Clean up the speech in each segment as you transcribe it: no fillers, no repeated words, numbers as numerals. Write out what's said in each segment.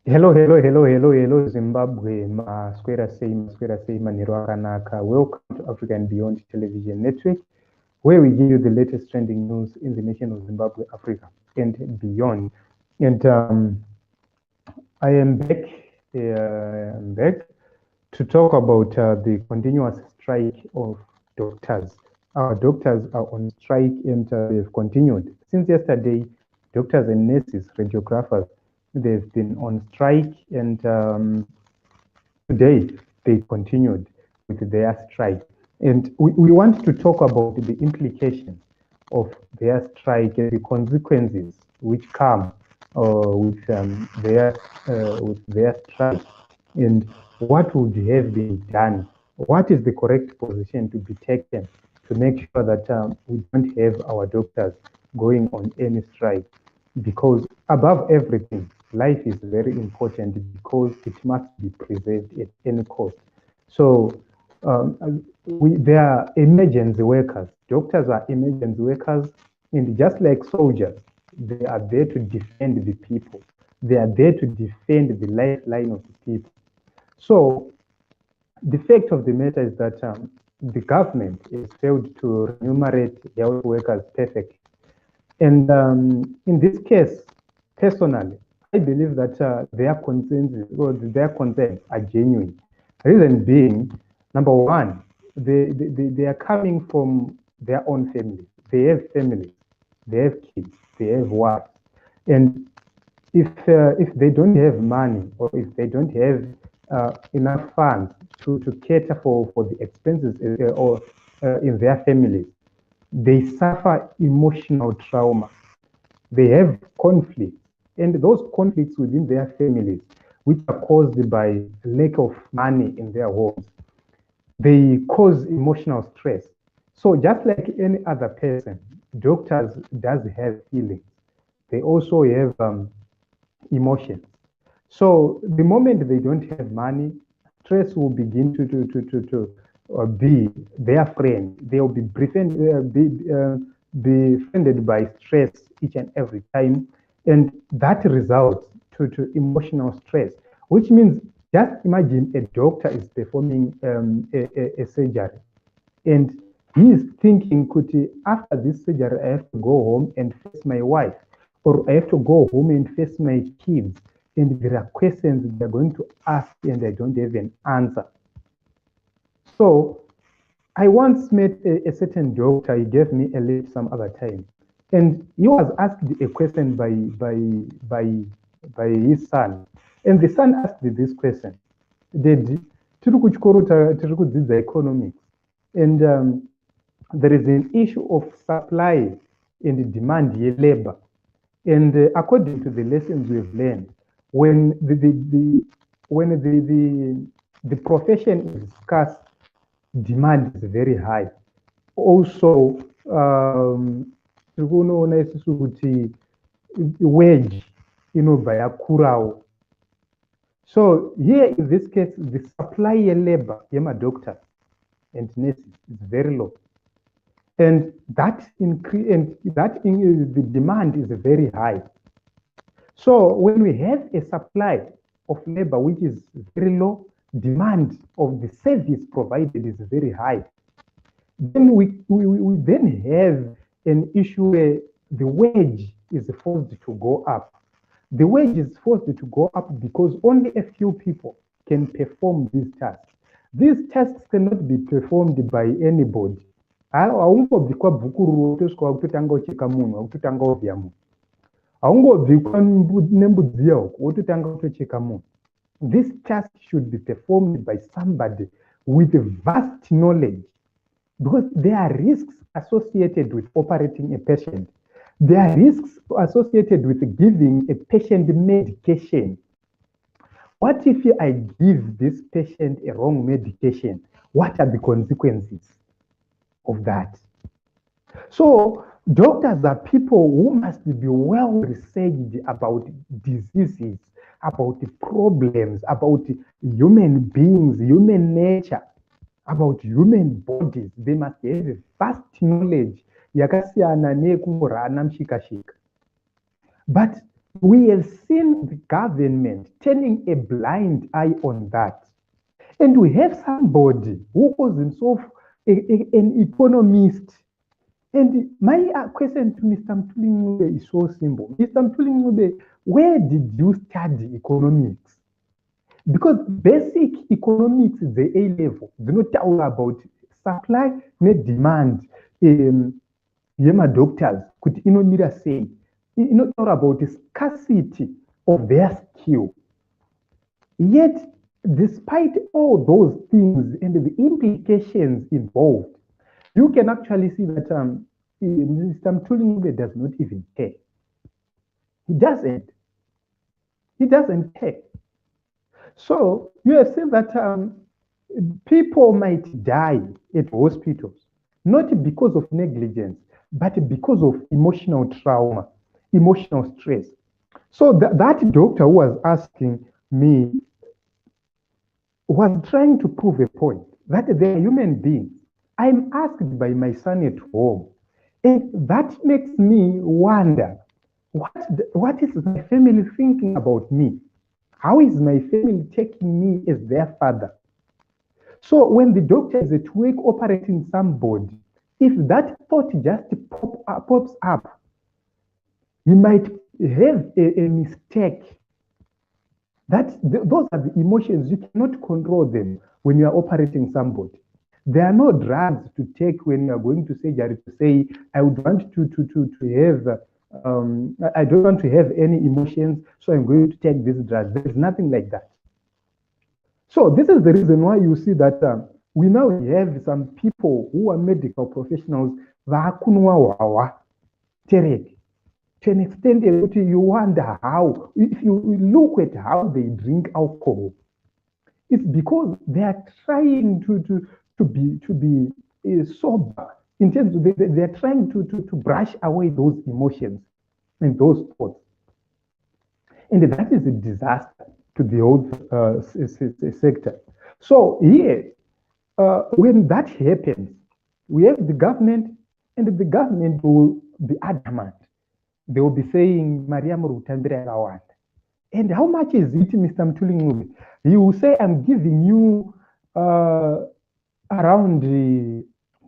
Hello, Zimbabwe. Maswera sei, manhero akanaka. Welcome to Africa and Beyond Television Network, where we give you the latest trending news in the nation of Zimbabwe, Africa, and beyond. And I am back. I'm back to talk about the continuous strike of doctors. Our doctors are on strike and they've continued. Since yesterday, doctors and nurses, radiographers, they've been on strike, and today they continued with their strike. And we want to talk about the implications of their strike and the consequences which come with their strike, and what would have been done. What is the correct position to be taken to make sure that we don't have our doctors going on any strike? Because above everything, life is very important because it must be preserved at any cost. So they are emergency workers. Doctors are emergency workers, and just like soldiers, they are there to defend the people. They are there to defend the lifeline of the people. So the fact of the matter is that the government has failed to remunerate health workers perfectly. And in this case, personally, I believe that their concerns are genuine. Reason being, number one, they are coming from their own families. They have families, they have kids, they have wives. And if they don't have money, or if they don't have enough funds to cater for the expenses or in their families, they suffer emotional trauma. They have conflicts, and those conflicts within their families, which are caused by lack of money in their homes, they cause emotional stress. So just like any other person, doctors does have feelings. They also have emotions. So the moment they don't have money, stress will begin to be their friend. They will be befriended by stress each and every time, and that results to emotional stress, which means just imagine a doctor is performing a surgery, and he is thinking, could after this surgery I have to go home and face my wife, or I have to go home and face my kids, and there are questions they're going to ask and I don't have an answer. So I once met a certain doctor. He gave me a lift some other time, and he was asked a question by his son, and the son asked this question: "Daddy, tiri kuchikoro tiri kudzidza economics, and there is an issue of supply and demand ye labor, and according to the lessons we've learned, when the profession is scarce, demand is very high. Also, tikunoona isusu kuti wage inobva yakurawo. So here in this case, the supply labor yemadoctors and nurses is very low, and the demand is very high. So when we have a supply of labor which is very low, demand of the service provided is very high, then we then have an issue where the wage is forced to go up. The wage is forced to go up because only a few people can perform these tasks. These tasks cannot be performed by anybody. Haungobvikwa bhuku rotosvika kutotanga ucheka munhu wakutotanga ovhiya munhu. Haungobvikwa nembudzi yauko wototanga kutocheka munhu. This task should be performed by somebody with vast knowledge, because there are risks associated with operating a patient. There are risks associated with giving a patient medication. What if I give this patient a wrong medication? What are the consequences of that? So doctors are people who must be well researched about diseases, about the problems, about human beings, human nature, about human bodies. They must have a vast knowledge yakasiyana nekungorana mshikashika. But We have seen the government turning a blind eye on that. And we have somebody who calls himself an economist. And my question to Mr. Mtuli is so simple. Mr. Mtuli, where did you study economics? Because basic economics, the A level, do not talk about supply and demand. Yema doctors could say, not talk about the scarcity of their skill. Yet, despite all those things and the implications involved, you can actually see that Mr. Mtuli does not even care. He doesn't. He doesn't care. So you have seen that people might die at hospitals, not because of negligence, but because of emotional trauma, emotional stress. So that doctor who was asking me was trying to prove a point that they're human beings. I'm asked by my son at home, and that makes me wonder, what is my family thinking about me? How is my family taking me as their father? So when the doctor is at work operating somebody, if that thought just pops up, he might have a mistake. Those are the emotions. You cannot control them when you are operating somebody. There are no drugs to take when you are going to surgery to say, I would want to have, I don't want to have any emotions, so I'm going to take this drug. There's nothing like that. So this is the reason why you see that we now have some people who are medical professionals, to an extent that you wonder how, if you look at how they drink alcohol, it's because they are trying to be sober. In terms of they're trying to brush away those emotions and those thoughts. And that is a disaster to the whole sector. So here, when that happens, we have the government, and the government will be adamant. They will be saying, Maria Murutambira Rawand. And how much is it, Mr. Mtuli? He will say, I'm giving you around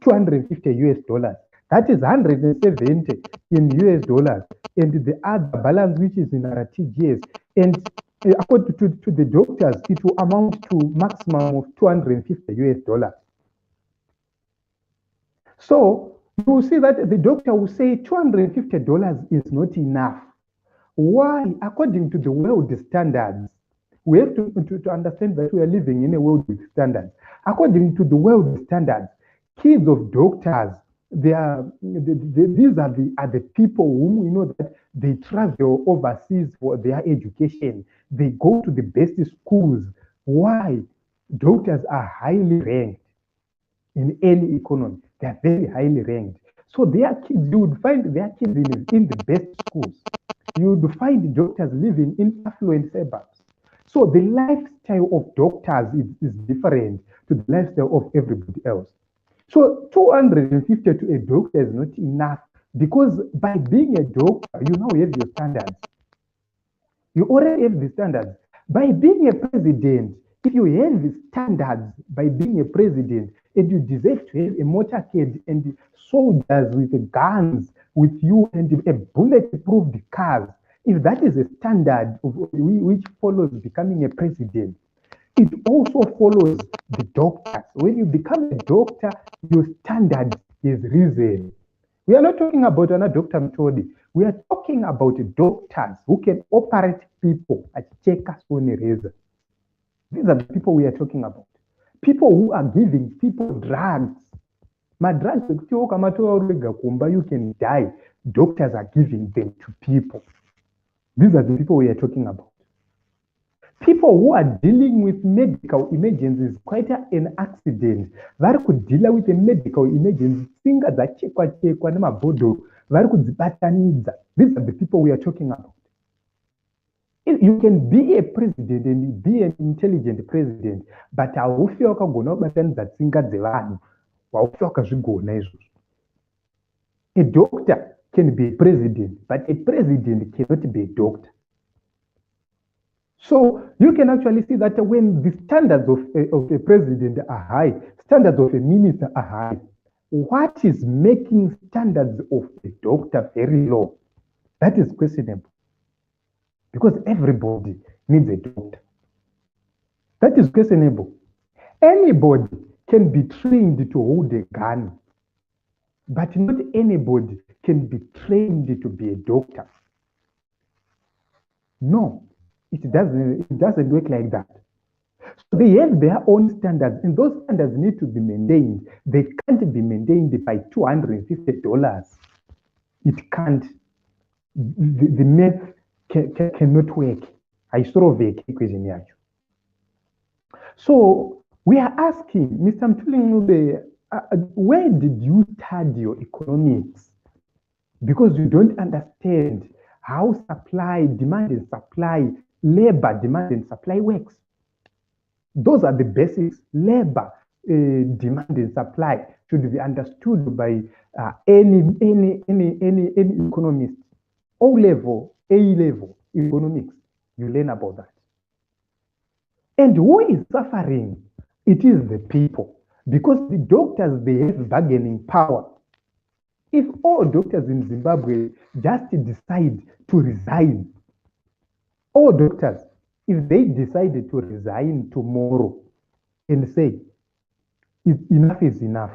250 US dollars. That is 170 in US dollars. And the other balance, which is in RTGS. And according to the doctors, it will amount to maximum of 250 US dollars. So you will see that the doctor will say $250 is not enough. Why? According to the world standards, we have to understand that we are living in a world with standards. According to the world standards, kids of doctors, these are the people whom we know that they travel overseas for their education. They go to the best schools. Why? Doctors are highly ranked in any economy. They are very highly ranked. So their kids, you would find their kids in the best schools. You would find doctors living in affluent suburbs. So the lifestyle of doctors is different to the lifestyle of everybody else. So 250 to a doctor is not enough, because by being a doctor, you now have your standards. You already have the standards. By being a president, if you have the standards by being a president, and you deserve to have a motorcade and soldiers with guns with you and a bulletproof cars, if that is a standard which follows becoming a president, it also follows the doctors. When you become a doctor, your standard is risen. We are not talking about another Dr. Mtodi. We are talking about doctors who can operate people at checkers on a razor. These are the people we are talking about. People who are giving people drugs. My drugs, you can die. Doctors are giving them to people. These are the people we are talking about. People who are dealing with medical emergencies, quite an accident, vari kudhila with a medical emergency, tsinga dzachekwa nemabhodho, vari kudzibatanidza. These are the people we are talking about. You can be a president and be an intelligent president, but haufi wakagona kubatanidza tsinga dzevanhu, haufi wakazvigona izvozvo. A doctor can be a president, but a president cannot be a doctor. So you can actually see that when the standards of a president are high, standards of a minister are high, what is making standards of a doctor very low? That is questionable. Because everybody needs a doctor. That is questionable. Anybody can be trained to hold a gun, but not anybody can be trained to be a doctor. No, it doesn't work like that. So they have their own standards, and those standards need to be maintained. They can't be maintained by $250. It can't. The math cannot work. I saw the equation here. So we are asking, Mr. Mtulingube, where did you study your economics? Because you don't understand how supply, demand and supply, labor, demand and supply works. Those are the basics. Labor, demand and supply should be understood by any economist. O level, A level economics, you learn about that. And who is suffering? It is the people. Because the doctors, they have bargaining power. If all doctors in Zimbabwe just decide to resign, all doctors, if they decided to resign tomorrow and say, enough is enough,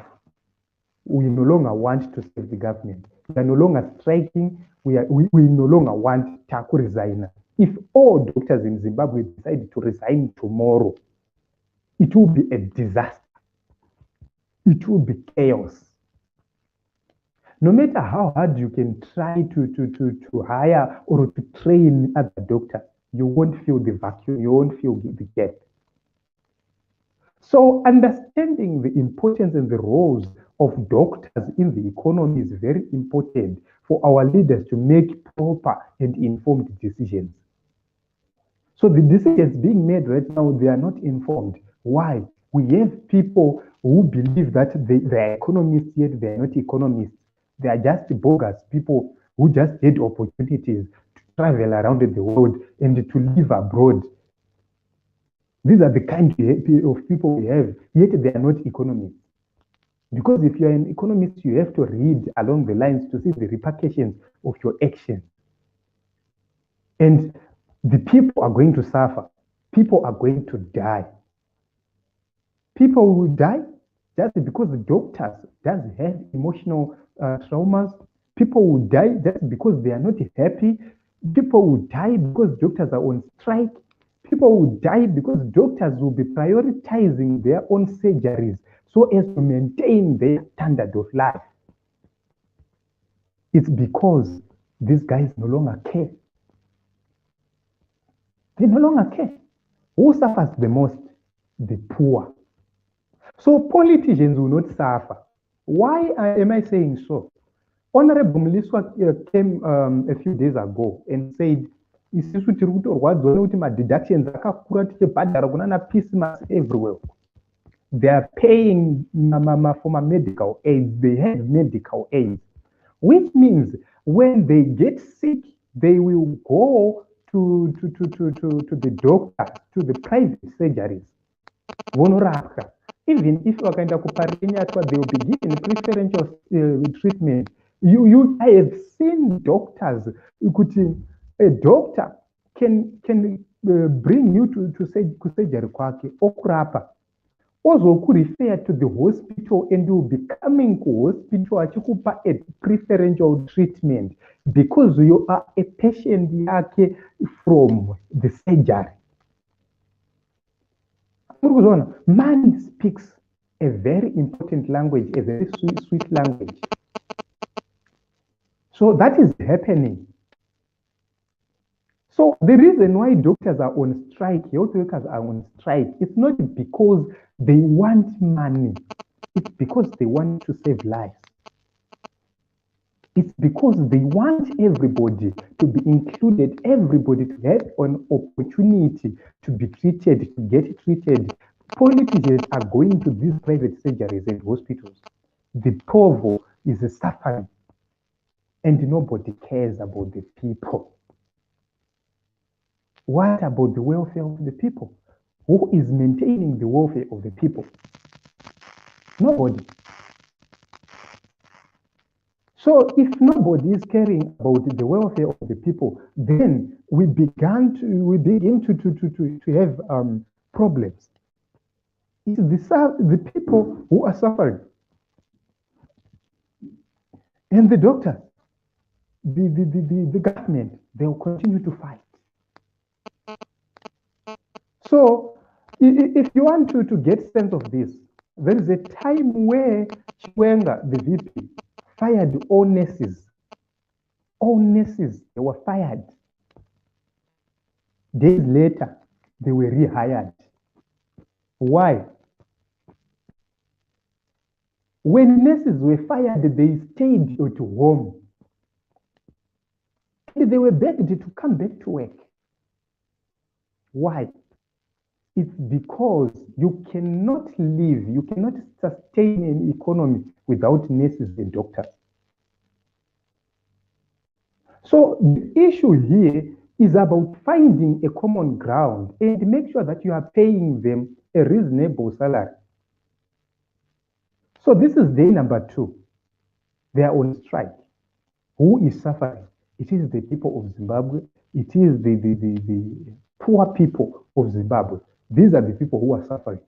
we no longer want to serve the government, we are no longer striking, we no longer want Taku resign. If all doctors in Zimbabwe decide to resign tomorrow, it will be a disaster. It will be chaos. No matter how hard you can try to hire or to train other doctors, you won't feel the vacuum, you won't feel the gap. So understanding the importance and the roles of doctors in the economy is very important for our leaders to make proper and informed decisions. So the decisions being made right now, they are not informed. Why? We have people who believe that they are economists, yet they are not economists. They are just bogus people who just had opportunities to travel around the world and to live abroad. These are the kind of people we have, yet they are not economists. Because if you are an economist, you have to read along the lines to see the repercussions of your actions. And the people are going to suffer. People are going to die. People will die just because the doctors don't have emotional traumas. People will die just because they are not happy. People will die because doctors are on strike. People will die because doctors will be prioritizing their own surgeries so as to maintain their standard of life. It's because these guys no longer care. They no longer care. Who suffers the most? The poor. So politicians will not suffer. Why am I saying so? Honorable Mliswa came a few days ago and said, deductions everywhere. They are paying for my medical aid. They have medical aid, which means when they get sick, they will go to the doctor, to the private surgeries. Even if you are kind of they will be given preferential treatment. I have seen doctors. A doctor can bring you to surgery kwake okurapa. Also could refer to the hospital and you will be coming to hospital achikupa a preferential treatment because you are a patient yake from the surgery. Money speaks a very important language, a very sweet language. So that is happening. So the reason why doctors are on strike, health workers are on strike, it's not because they want money. It's because they want to save lives. It's because they want everybody to be included, everybody to have an opportunity to be treated, to get treated. Politicians are going to these private surgeries and hospitals. The poor is suffering, and nobody cares about the people. What about the welfare of the people? Who is maintaining the welfare of the people? Nobody. So if nobody is caring about the welfare of the people, then we begin to have problems. It's the people who are suffering. And the doctors, the government, they will continue to fight. So if you want to get sense of this, there is a time where Chiwenga, the VP, fired all nurses. All nurses, they were fired. Days later, they were rehired. Why? When nurses were fired, they stayed at home. And they were begged to come back to work. Why? It's because you cannot live, you cannot sustain an economy without nurses and doctors. So the issue here is about finding a common ground and make sure that you are paying them a reasonable salary. So this is day number 2. They are on strike. Who is suffering? It is the people of Zimbabwe. It is the poor people of Zimbabwe. These are the people who are suffering.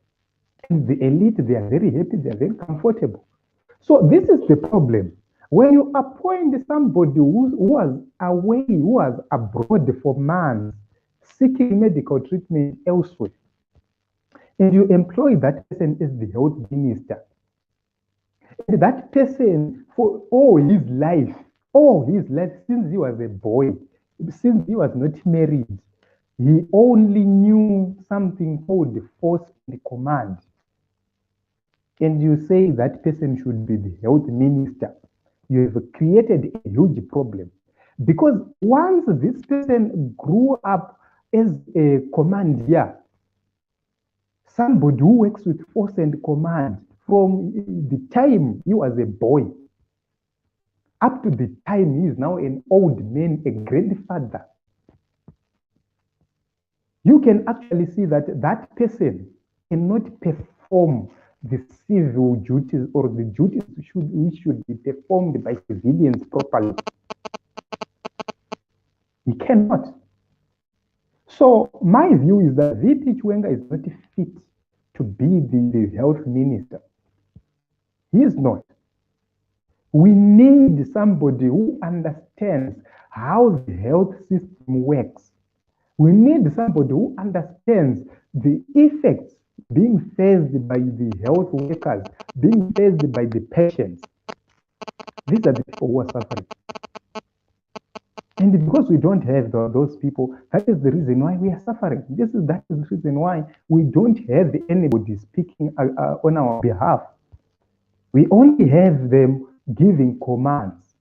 And the elite, they are very happy, they are very comfortable. So this is the problem. When you appoint somebody who was away, who was abroad for months, seeking medical treatment elsewhere, and you employ that person as the health minister, and that person for all his life, since he was a boy, since he was not married, he only knew something called force and command. And you say that person should be the health minister. You have created a huge problem. Because once this person grew up as a commander, somebody who works with force and command from the time he was a boy up to the time he is now an old man, a grandfather, you can actually see that that person cannot perform the civil duties or the duties which should be performed by civilians properly. He cannot. So my view is that VP Chiwenga is not fit to be the health minister. He is not. We need somebody who understands how the health system works. We need somebody who understands the effects being faced by the health workers, being faced by the patients. These are the people who are suffering. And because we don't have those people, that is the reason why we are suffering. That is the reason why we don't have anybody speaking on our behalf. We only have them giving commands,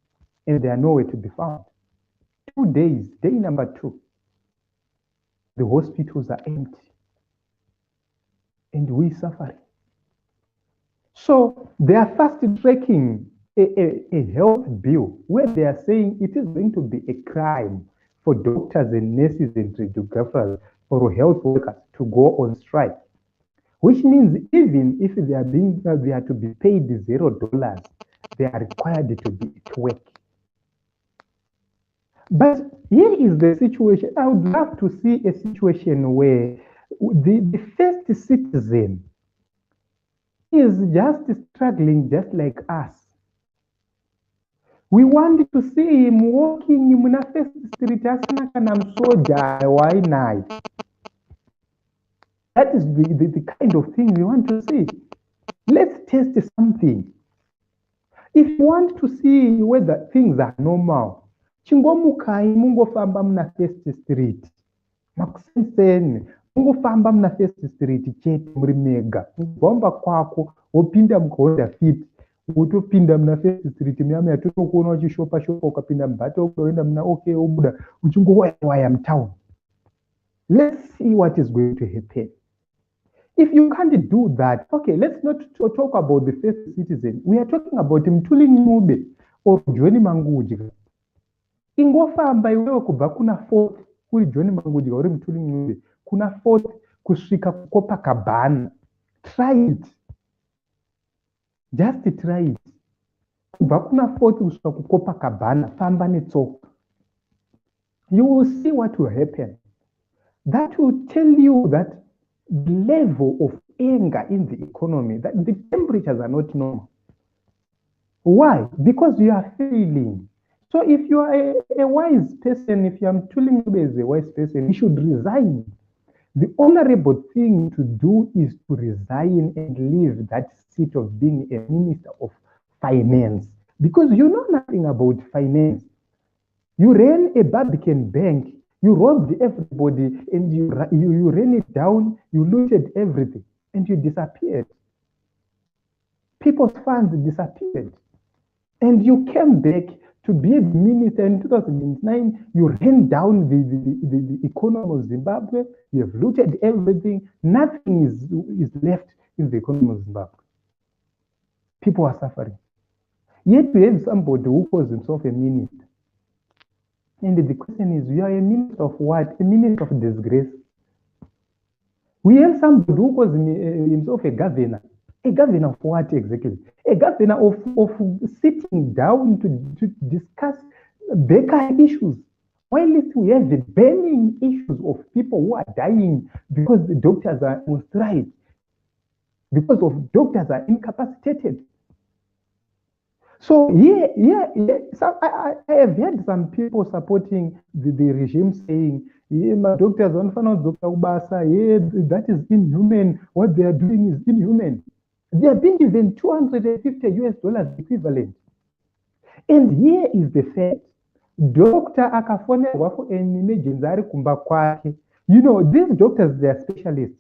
and they are nowhere to be found. 2 days, day number 2, the hospitals are empty, and we suffering. So they are fast tracking a health bill where they are saying it is going to be a crime for doctors and nurses and radiographers or health workers to go on strike, which means even if they are to be paid $0, they are required to be at work. But here is the situation. I would love to see a situation where the first citizen is just struggling just like us. We want to see him walking in the first street asana kana msoja why night. That is the kind of thing we want to see. Let's test something. If you want to see whether things are normal, chingomukai mungofamba mna first street. Makusenseni, mungofamba mna first street chete muri mega. Ngomba kwako, wopinda mkoda fit. Utopinda mna first street miyame atuto kuona wachishopa ukapinda mbato ukaenda mna okay obuda uchungu waya mtown. Let's see what is going to happen. If you can't do that, okay, let's not talk about the first citizen. We are talking about Mtuli Nyube or Johnny Manguji. Ingofamba iwewe kubva kuna fourth uri John Mangudya uri Mutuli Ncube kuna 4th kusvika kuCopacabana. Try it, just try it. Kubva kuna 4th kusvika kuCopacabana, famba netsoka. You will see what will happen. That will tell you that the level of anger in the economy, that the temperatures are not normal. Why? Because you are failing. So if you are a wise person, if you are telling you as a wise person, you should resign. The honorable thing to do is to resign and leave that seat of being a minister of finance, because you know nothing about finance. You ran a Barbican bank, you robbed everybody, and you ran it down, you looted everything, and you disappeared. People's funds disappeared. And you came back to be a minister in 2009. You ran down the economy of Zimbabwe. You have looted everything. Nothing is left in the economy of Zimbabwe. People are suffering. Yet we have somebody who calls himself a minister. And the question is, you are a minister of what? A minister of disgrace. We have somebody who calls himself a governor. A governor of what exactly? A governor of sitting down to discuss baker issues. While we have the burning issues of people who are dying because the doctors are on strike, because of doctors are incapacitated. So so I have heard some people supporting the regime saying, my doctors don't find out Dr. Ubasa, that is inhuman. What they are doing is inhuman. They are being given $250 equivalent. And here is the fact. Doctor akafonerwa for an emergency ari kumba kwake. You know, these doctors, they are specialists.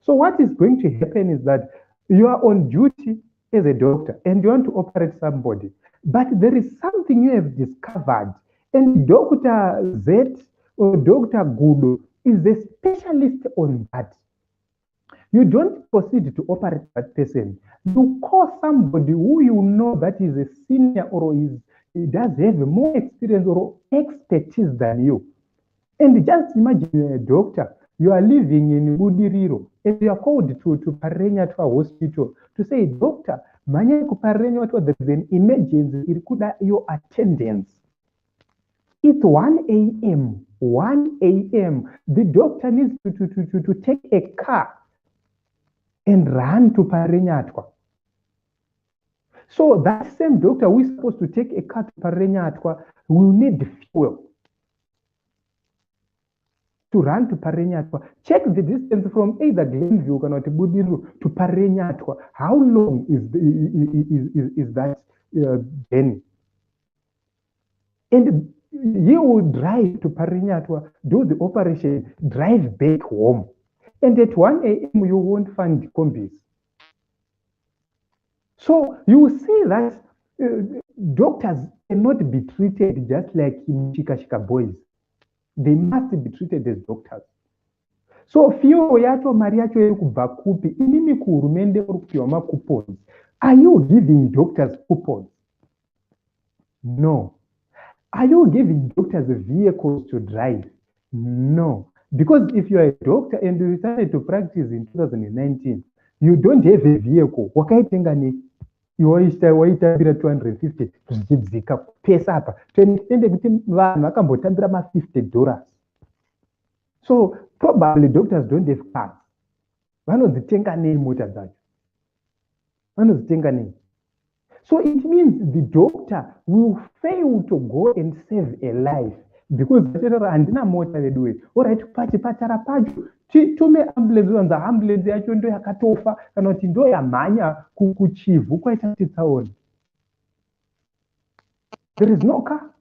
So what is going to happen is that you are on duty as a doctor and you want to operate somebody, but there is something you have discovered, and Dr. Z or Dr. Gudo is a specialist on that. You don't proceed to operate that person. You call somebody who you know that is a senior or he does have more experience or expertise than you. And just imagine you're a doctor, you are living in Budiriro, and you are called to Parenya to a hospital to say, doctor, manya kuparenya to there's an emergency, it could your attendance. It's 1 a.m. 1 a.m. The doctor needs to take a car and run to Parenyatwa. So that same doctor who is supposed to take a car to Parenyatwa will need fuel to run to Parenyatwa. Check the distance from either Glenview or Budiru to Parenyatwa. How long is that journey? And you will drive to Parenyatwa, do the operation, drive back home. And at 1 a.m. you won't find combis. So you see that doctors cannot be treated just like Shika boys. They must be treated as doctors. So fio yacho mariacho ekubakupi inini kuhurumende urupiwa coupons. Are you giving doctors coupons? No. Are you giving doctors vehicles to drive? No. Because if you are a doctor and you started to practice in 2019, you don't have a vehicle. Wakaitenga ni waita bila 250 tuzidzika pesa hapa. Tuende kuti vanhu vakambotambira $50. So probably doctors don't have cars. Vanodzitenga nei mota dzacho? Vanodzitenga nei? So it means the doctor will fail to go and save a life because handina mota vedu. Alright, pachipatara pacho tume ambulance wanza ambulance yacho ndo yakatofa kana kuti ndo yamhanya kuchivu kwaita tsaona. There is no car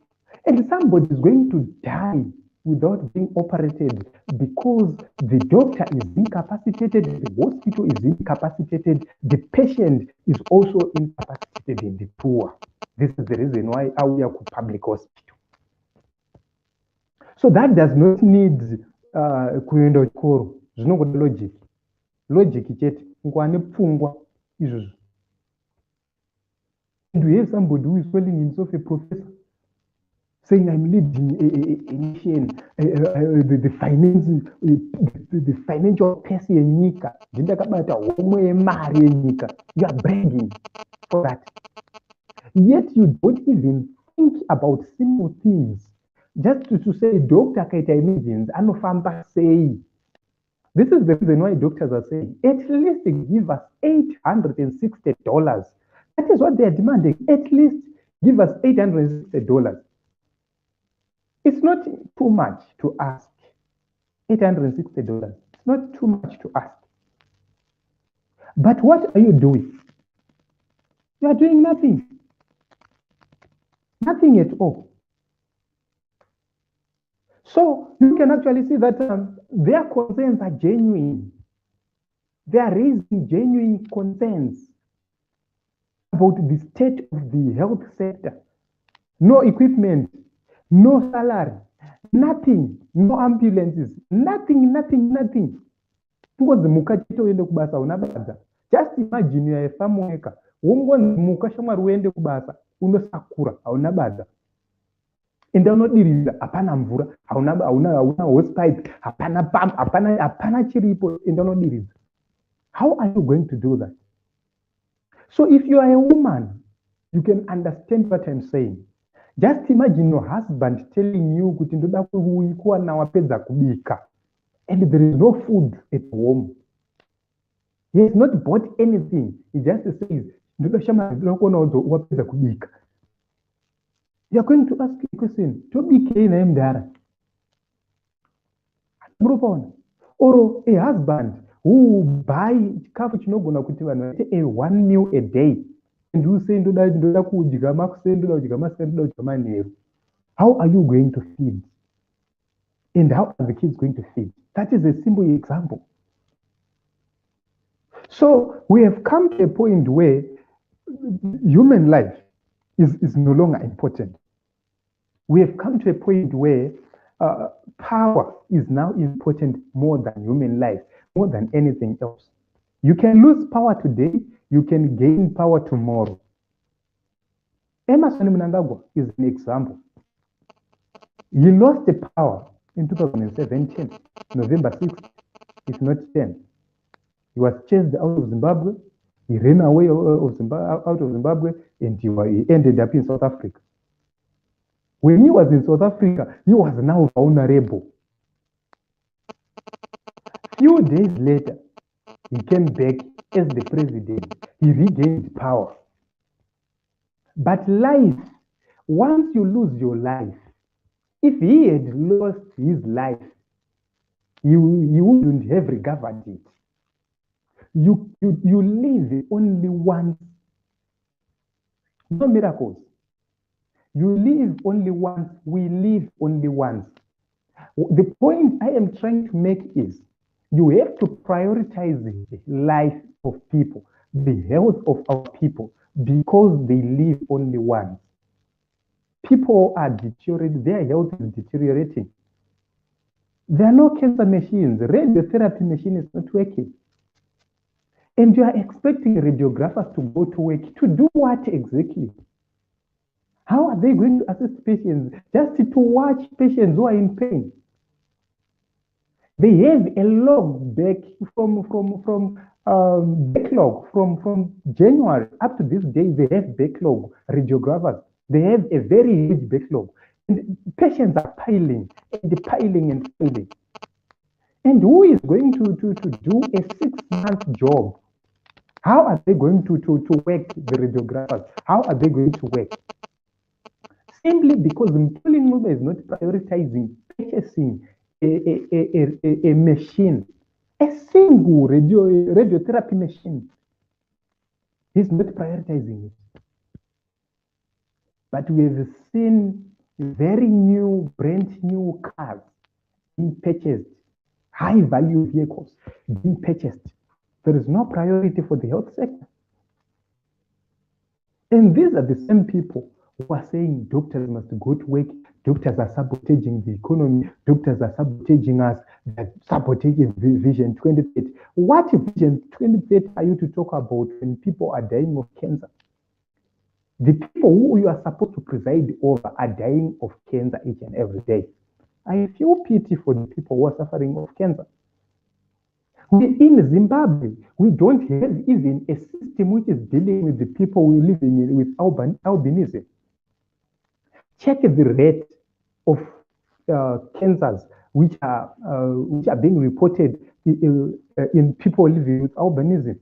and somebody is going to die without being operated because the doctor is incapacitated, the hospital is incapacitated, the patient is also incapacitated and the poor. This is the reason why we are public hospital. So that does not need kuenda chikoro. Zvinongoda logic. Logic chete. Ngwane pfungwa izvozvo. And we have somebody who is calling himself a professor. saying I'm leading a nation, the financial person yenyika, ndakabata homwe yemari yenyika. You are bragging for that. Yet you don't even think about simple things. Just to say, doctor kaita emergency, anofamba sei. This is the reason why doctors are saying, at least give us $860. That is what they are demanding. At least give us $860. It's not too much to ask. $860. It's not too much to ask. But what are you doing? You are doing nothing. Nothing at all. So you can actually see that their concerns are genuine. They are raising genuine concerns about the state of the health sector. No equipment, no salary, nothing, no ambulances, nothing. Just imagine you are a farm worker. Muka shamwari uende kubasa, unosakura, hauna bada. Enda unodiriza, hapana mvura, hauna hose pipe, hapana pump, hapana chiripo, enda unodiriza. How are you going to do that? So if you are a woman, you can understand what I'm saying. Just imagine your husband telling you kuti ndoda kuikuwa na wapedza kubika, and there is no food at home. He has not bought anything. He just says, ndoda shama kuona wapedza kubika. You are going to ask a question, tobike na mdara. Or a husband who buy chikafu chinogona kuti vanhu a 1 meal a day. And you say, how are you going to feed? And how are the kids going to feed? That is a simple example. So we have come to a point where human life is no longer important. We have come to a point where power is now important more than human life, more than anything else. You can lose power today, you can gain power tomorrow. Mnangagwa is an example. He lost the power in 2017, November 6th, if not 10. He was chased out of Zimbabwe, he ran away out of Zimbabwe, and he ended up in South Africa. When he was in South Africa, he was now vulnerable. Few days later, he came back as the president. He regained power. But life, once you lose your life, if he had lost his life, you wouldn't have recovered it. You live only once. No miracles. You live only once. We live only once. The point I am trying to make is, you have to prioritize the life of people, the health of our people, because they live only once. People are deteriorating, their health is deteriorating. There are no cancer machines. Radiotherapy machine is not working. And you are expecting radiographers to go to work to do what exactly? How are they going to assist patients? Just to watch patients who are in pain. They have a log back from backlog from January up to this day. They have backlog radiographers. They have a very huge backlog. And patients are piling and piling. And who is going to do a 6-month job? How are they going to work, the radiographers? How are they going to work? Simply because Mpuli is not prioritizing purchasing a machine, a single radiotherapy machine. He's not prioritizing it. But we have seen very new, brand new cars being purchased, high value vehicles being purchased. There is no priority for the health sector. And these are the same people who are saying doctors must go to work, doctors are sabotaging the economy, doctors are sabotaging us, they're sabotaging Vision 2030. What Vision 2030 are you to talk about when people are dying of cancer? The people who you are supposed to preside over are dying of cancer each and every day. I feel pity for the people who are suffering of cancer. In Zimbabwe, we don't have even a system which is dealing with the people living with albinism. Check the rate of cancers which are being reported in people living with albinism.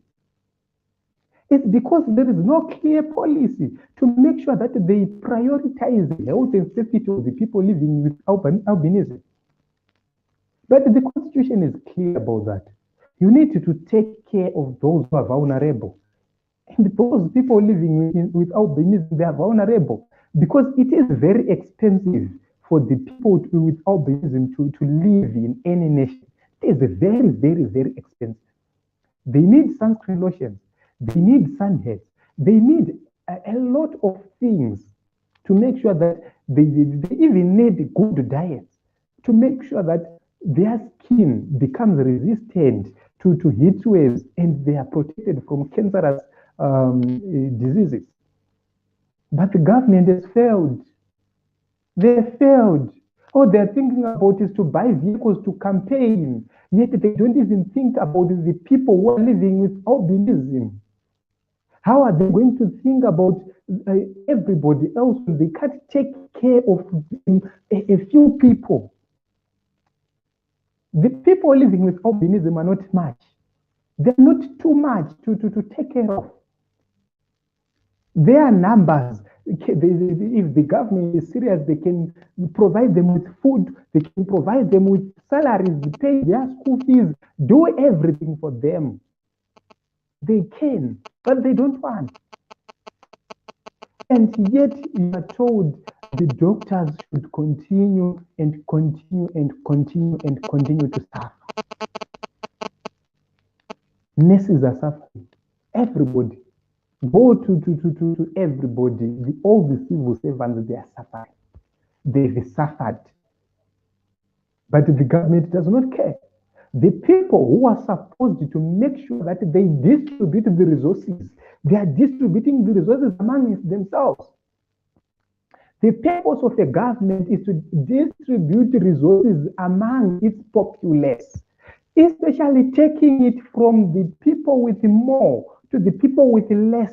It's because there is no clear policy to make sure that they prioritize the health and safety of the people living with albinism. But the Constitution is clear about that. You need to take care of those who are vulnerable. And those people living with albinism, they are vulnerable because it is very expensive for the people with albinism to live in any nation. It is very, very, very expensive. They need sunscreen lotions. They need sun hats. They need a lot of things to make sure that they even need good diets to make sure that their skin becomes resistant to heat waves and they are protected from cancerous diseases. But the government has failed. They failed. All they're thinking about is to buy vehicles to campaign, yet they don't even think about the people who are living with albinism. How are they going to think about everybody else when they can't take care of a few people? The people living with albinism are not much. They're not too much to take care of. Their numbers, if the government is serious, they can provide them with food, they can provide them with salaries, pay their school fees, do everything for them. They can, but they don't want. And yet you are told the doctors should continue and continue and continue and continue to suffer. Nurses are suffering. Everybody. Go to everybody. All the civil servants, they are suffering. They've suffered. But the government does not care. The people who are supposed to make sure that they distribute the resources, they are distributing the resources among themselves. The purpose of a government is to distribute resources among its populace, especially taking it from the people with more to the people with less.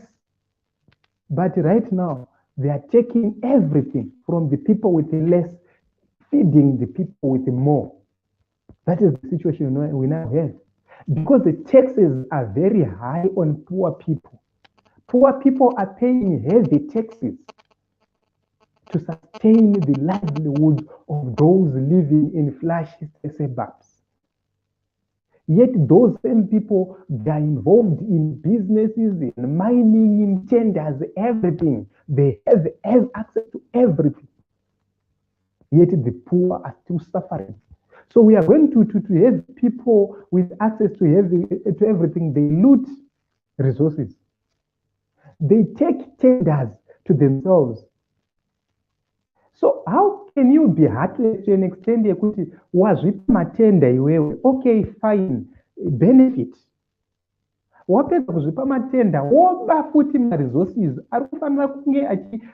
But right now, they are taking everything from the people with less, feeding the people with more. That is the situation we now have. Because the taxes are very high on poor people. Poor people are paying heavy taxes to sustain the livelihood of those living in flashy suburbs. Yet those same people, they are involved in businesses, in mining, in tenders, everything. They have access to everything. Yet the poor are still suffering. So we are going to have people with access to everything. They loot resources. They take tenders to themselves. So how can you be heartless to an extent yekuti wazvipa matenda iwewe? Okay, fine, benefit. Wapedza kuzvipa matenda woba futi maresources ari kufanira kunge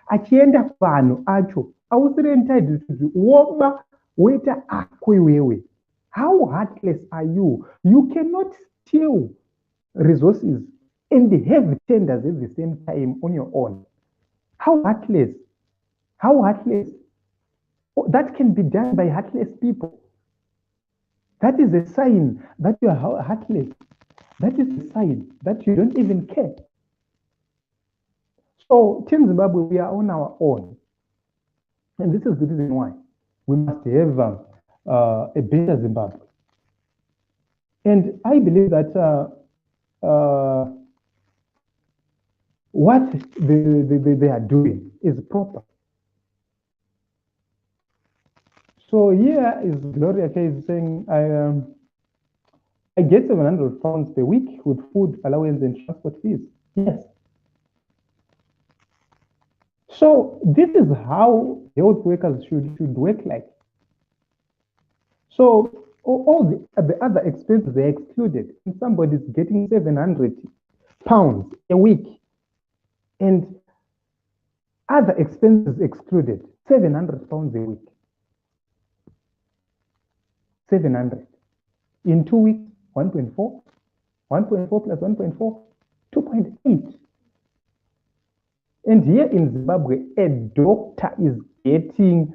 achienda kuvanhu acho. Ausiri entitled to woba woita ako iwewe. How heartless are you? You cannot steal resources and have tenders at the same time on your own. How heartless? How heartless? Oh, that can be done by heartless people. That is a sign that you are heartless. That is a sign that you don't even care. So, Team Zimbabwe, we are on our own. And this is the reason why we must have a better Zimbabwe. And I believe that what they are doing is proper. So here is Gloria K is saying, I get 700 pounds per week with food allowance and transport fees. Yes. So this is how health workers should work like. So all the other expenses are excluded. And somebody's getting 700 pounds a week. And Other expenses excluded, 700 pounds a week. 700. In 2 weeks, 1.4. 1.4 plus 1.4, 2.8. And here in Zimbabwe, a doctor is getting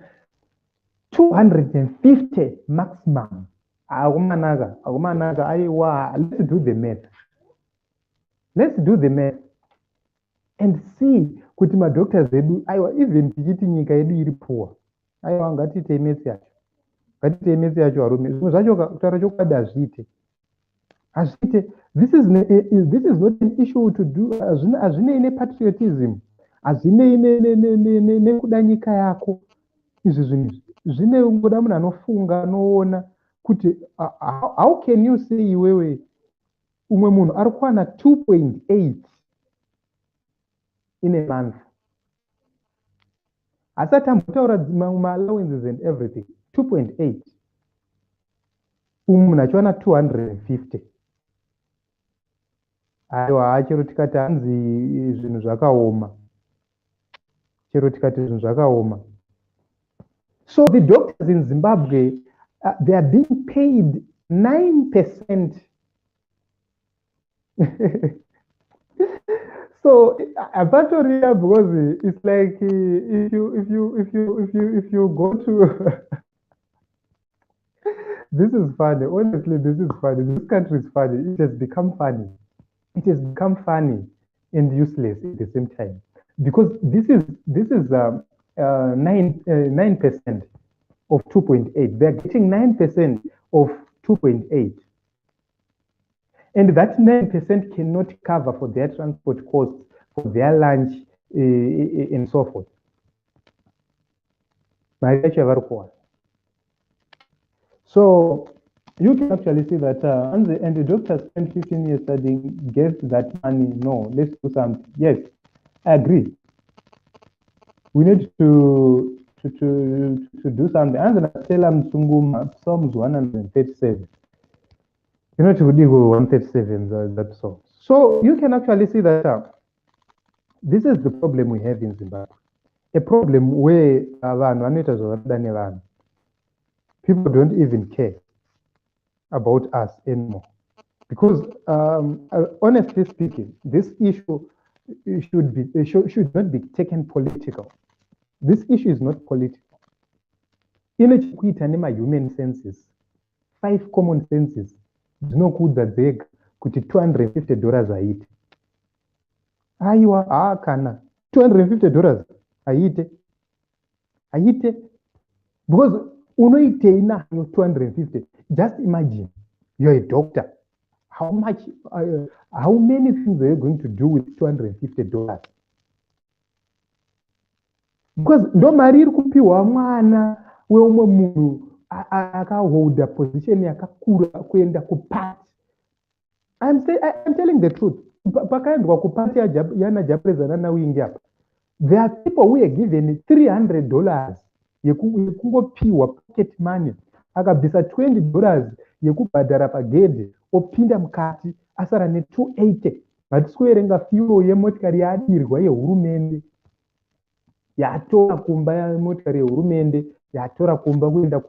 250 maximum. Let's do the math. Let's do the math and see kuti madoctors edu even tichiti nyika yedu iri poor. Aiwa ngatite mesi yacho. Ngatite mesi yacho varume. Zvimwe zvacho kutaura chokwadi hazviite. Hazviite. This is not an issue to do. Hazvinei nepatriotism. Hazvinei nekuda nyika yako. Izvi zvinhu zvine ngoda munhu anofunga anoona kuti how can you say iwewe umwe munhu ari kuwana 2.8 in a month. Asati ambotaura ma-allowances and everything. 2.8. Umwe munhu achiwana 250. Aiwa, chero tikati hanzi zvinhu zvakaoma. Chero tikati zvinhu zvakaoma. So the doctors in Zimbabwe, they are being paid 9%. So Apatoria, because it's like if you go to this is funny. Honestly, this is funny. This country is funny. It has become funny. It has become funny and useless at the same time, because this is 9% of 2.8. They are getting 9% of 2.8. And that 9% cannot cover for their transport costs, for their lunch, and so forth. So you can actually see that, and the doctor spent 15 years studying, gave that money. No, let's do something. Yes, I agree. We need to do something. And then tell Psalms 137. You know, to go 137, that song. So you can actually see that this is the problem we have in Zimbabwe. A problem where people don't even care about us anymore. Because honestly speaking, this issue should not be taken political. This issue is not political. In a human senses, 5 common senses. No good that they could $250 a eat. Aiwa, kana $250 a eat. Because unoite ina 250. Just imagine you're a doctor. How many things are you going to do with $250? Because ndo mari iri kupiwa mwana weumwe munhu akaholda position yakakura kuenda kupati. I'm telling the truth. Pakaendwa kupati yana Japreza na wingi hapa. There are people who are given $300 yekungopiwa pocket money. Akabvisa $20 yekubhadhara pagedhe opinda mukati asara ne280. Matikuerenga fuel yemotikari yadirwa yehurumende. Yatora kumba ya motikari yehurumende. Yatora kumba kuenda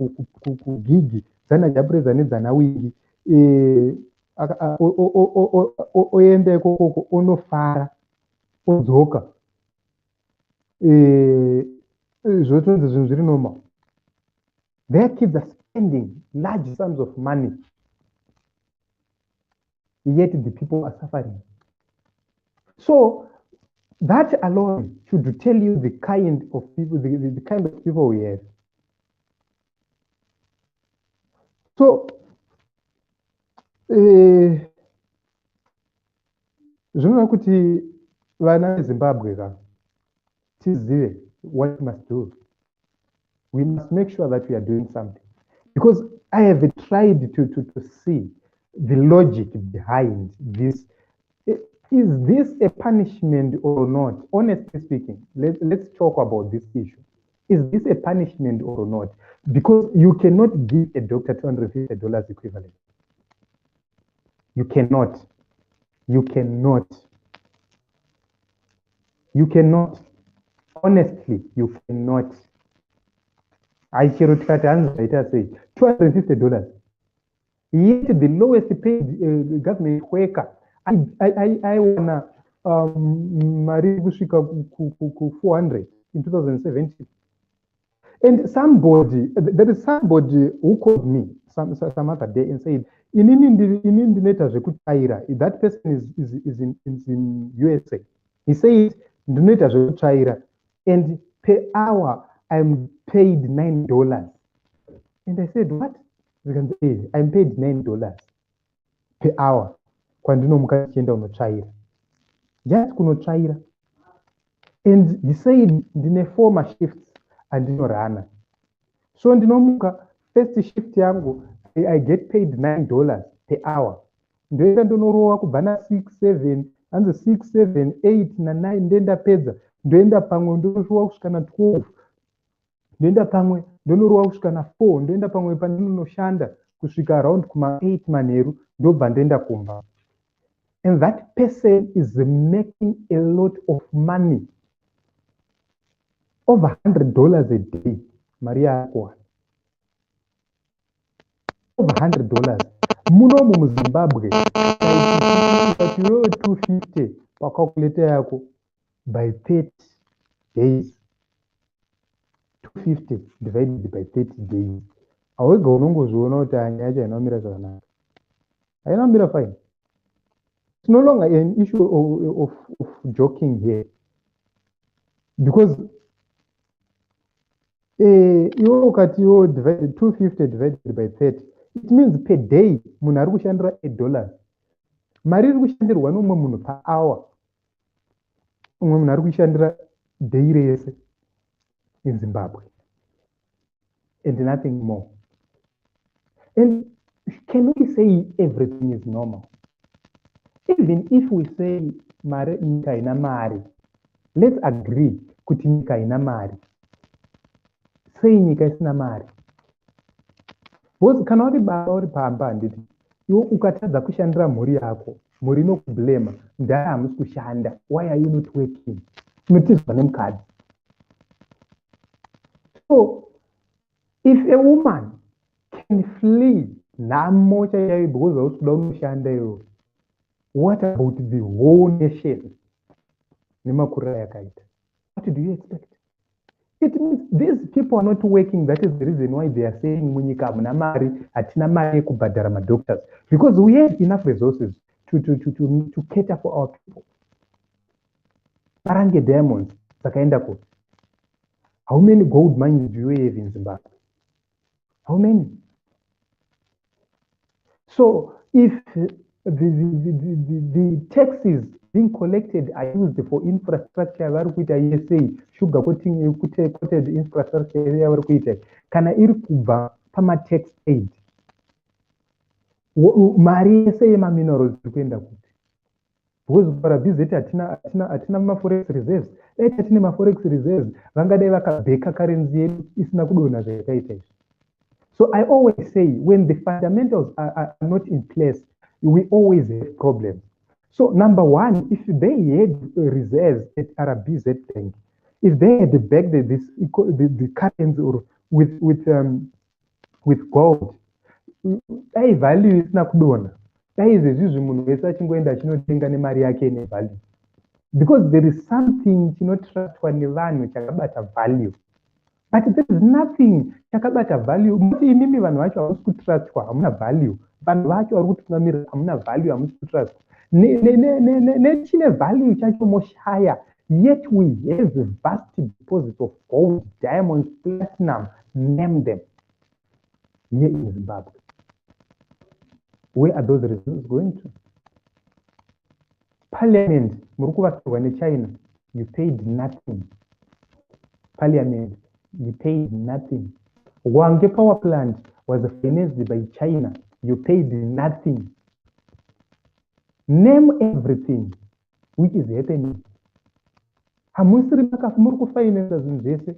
kugigi dzana Japreza nedzana wingi. Oende ikoko onofara odzoka. Zvotonzi zvinhu zviri normal. Their kids are spending large sums of money, yet the people are suffering. So that alone should tell you the kind of people, the kind of people we have. So zvinoda kuti vana veZimbabwe tizive what we must do. We must make sure that we are doing something, because I have tried to see the logic behind this. Is this a punishment or not? Honestly speaking, let's talk about this issue. Is this a punishment or not? Because you cannot give a doctor $250 equivalent. You cannot. Honestly, you cannot. Aichero tikati hanzi zvaita sei $250. Yet the lowest paid government worker aiwana mari kusvika ku 400 in 2017. And somebody, there is somebody who called me some other day and said, inini ndinoita zvekutsvaira. That person is in USA. He said, ndinoita zvekutsvaira, and per hour I'm paid $9. And I said, what? I'm paid $9 per hour kwandinomuka ndichienda kunotsvaira, just kunotsvaira. And he said ndine 4 shifts andinorana, so ndinomuka first shift yangu I get paid $9 per hour, ndoenda ndonorowa kubva na6 7 hanzi 6 7 8 na9 ndendapedza ndoenda pamwe ndoroshowa kusvika na12, ndoenda pamwe ndonorowa kusvika na4, ndoenda pamwe pandinonoshanda kusvika around kuma8 manheru ndobva ndoenda kumba. And that person is making a lot of money, over $100 a day. Maria Akwa, over $100. Munomu muZimbabwe, but you 250 per calculator yako by 30 days. 250 divided by 30 days. Awega unongozviona kuti hanya yacho inomira zvakanaka. Inomira fine. It's no longer an issue of joking here, because you ukati you divided 250 divided by 30, it means per day munhu ari kushandira $8. Mari iri kushandirwa nomwe munhu per hour, umwe munhu ari kushandira day rese in Zimbabwe, and nothing more. And can we say everything is normal? Even if we say mari nyika ina mari, let's agree kuti nyika ina mari. Sei nyika isina mari? Because kana uri baba uri pamba handiti, iwe ukatadza kushandira mhuri yako, mhuri inokublema, ndaya hamusi kushanda, why are you not working? Unotizwa nemukadzi. So if a woman can flee nhamo chaiyo because hausi kuda unoshanda iwe, what about the whole nation? Nemakurira yakaita. What do you expect? It means these people are not working. That is the reason why they are saying munyika hamuna mari, hatina mari yekubhadhara madoctors, because we have enough resources to cater for our people. Parange diamonds zakaenda kuti. How many gold mines do you have in Zimbabwe? How many? So if the taxes being collected are used for infrastructure vari kuita ESA, sugar coated infrastructure vari kuita, kana iri kubva pama tax aid, mari yese yemaminerals iri kuenda kuti? Because parabhizeti hatina maforex reserves. Dai tatine maforex reserves, vangadai vakabheka currency yedu isina kudonha zvayakaita izvi. So I always say, when the fundamentals are not in place, we always have problems. So number one, if they had reserves at RBZ Bank, if they had backed the currency or with gold, dai value isina kudonha. Dai izvezvi munhu wese achingoenda achinotenga nemari yake ine value, because there is something chinotrustwa nevanhu chakabata value. But there is nothing chakabata value. Muti imimi vanhu vacho hamusi kutrustwa, hamuna value. Vanhu vacho vari kutungamirira hamuna value, hamusi kutrustwa. Nechine value chacho moshaya, yet we have a vast deposit of gold, diamonds, platinum, name them, here in Zimbabwe. Where are those resources going to? Parliament, murukuvakirwa neChina, you paid nothing. Parliament, you paid nothing. Wange power plant was financed by China, you paid nothing. Name everything which is happening. Hamusiri makafu finance zvese,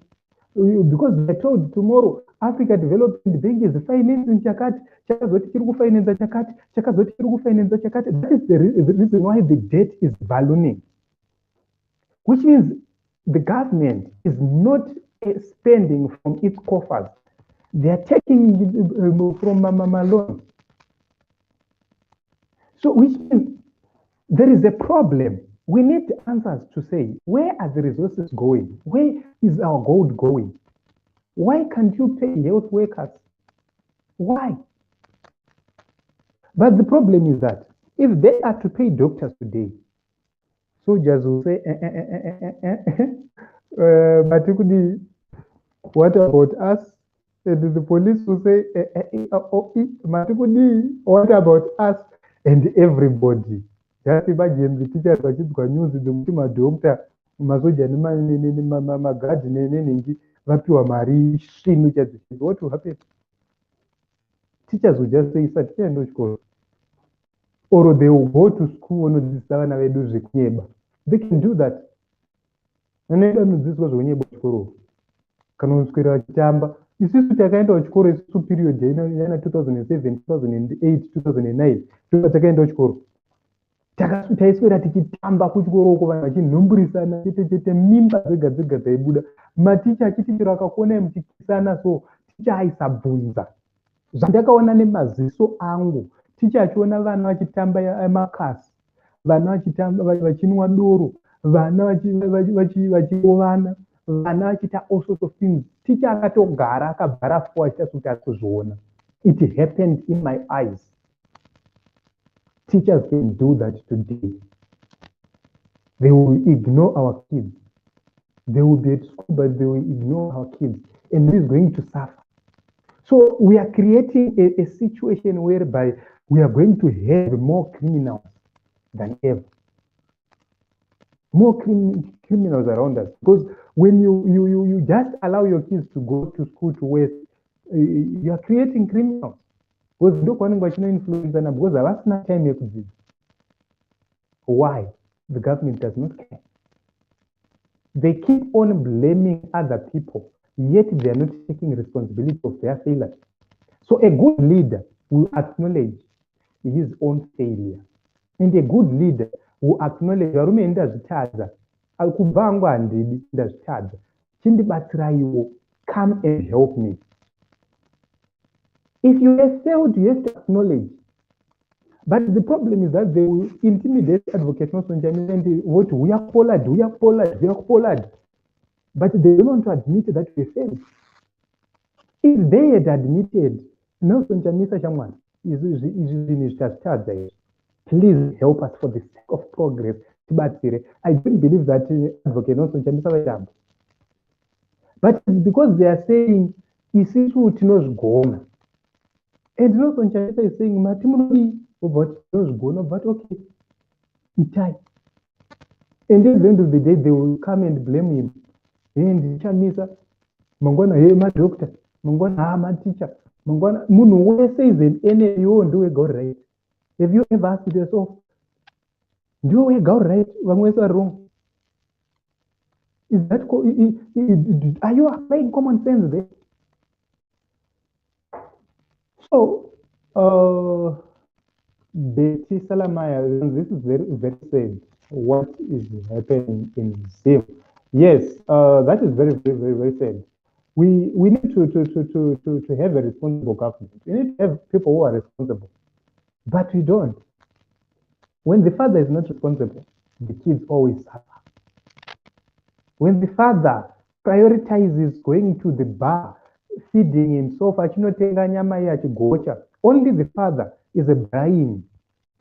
because they are told tomorrow Africa Development Bank is financing chakati, chakazoti chiri kufinance chakati, chakazoti chiri kufinance chakati. That is the reason why the debt is ballooning. Which means the government is not spending from its coffers. They are taking from Mama loans. So which means there is a problem. We need answers to say, where are the resources going? Where is our gold going? Why can't you pay health workers? Why? But the problem is that if they are to pay doctors today, soldiers will say, Matikudi, what about us? And the police will say, Matikudi, what about us? And everybody. Just imagine the teachers are just going to use the Mutima doctor, Masoja, Magadi, Nengi, Vapiwa Mari, Shin, what will happen? Teachers will just say, or they will go to school and they can do that. And then this was when you go to Chamba. You see, kind of score is superior in 2007, 2008, 2009. To a kind of score. Takaswera tichitamba kuchikoro kuva vachinhumburisana chete mimba dzega dzega dzaibuda maticha achitichira akakuona muchikisana so ticha aisabvunza zvandakaona nemaziso angu ticha achiona vana vachitamba makasi vana vachitamba vachinwa doro vana vachiovana vana vachiita all sorts of things ticha akatogara akabhara fo achita kuti akuzviona. It happened in my eyes. Teachers can do that today. They will ignore our kids. They will be at school, but they will ignore our kids. And this is going to suffer. So we are creating a situation whereby we are going to have more criminals than ever. More criminals around us. Because when you just allow your kids to go to school to waste, you are creating criminals. Because that's not time. Why? The government does not care. They keep on blaming other people, yet they are not taking responsibility of their failure. So a good leader will acknowledge his own failure. And a good leader will acknowledge, come and help me. If you have failed, you have to acknowledge. But the problem is that they will intimidate advocates and what we are pollard. But they don't want to admit that they failed. If they had admitted, Nelson Chamisa Shamwan is in his charge. Please help us for the sake of progress. I don't believe that advocate Nelson Chamisa was jammed. But because they are saying, is it knows gone? And Nelson Chamisa is saying, Matimuri, but knows gone, but okay. Itai. And at the end of the day, they will come and blame him. And Chamisa, Mangwana, hey, my doctor, Mangwana, my teacher, Mangwana, Munu, where says in any you won't do a go right. Have you ever asked yourself, do we go right when we are wrong? Is that are you applying common sense there? So, Betty Salamaya, this is very, very sad. What is happening in Zim? Yes, that is very, very, very, very sad. We need to have a responsible government. We need to have people who are responsible. But we don't. When the father is not responsible, the kids always suffer. When the father prioritizes going to the bar, feeding himself, only the father is a brain.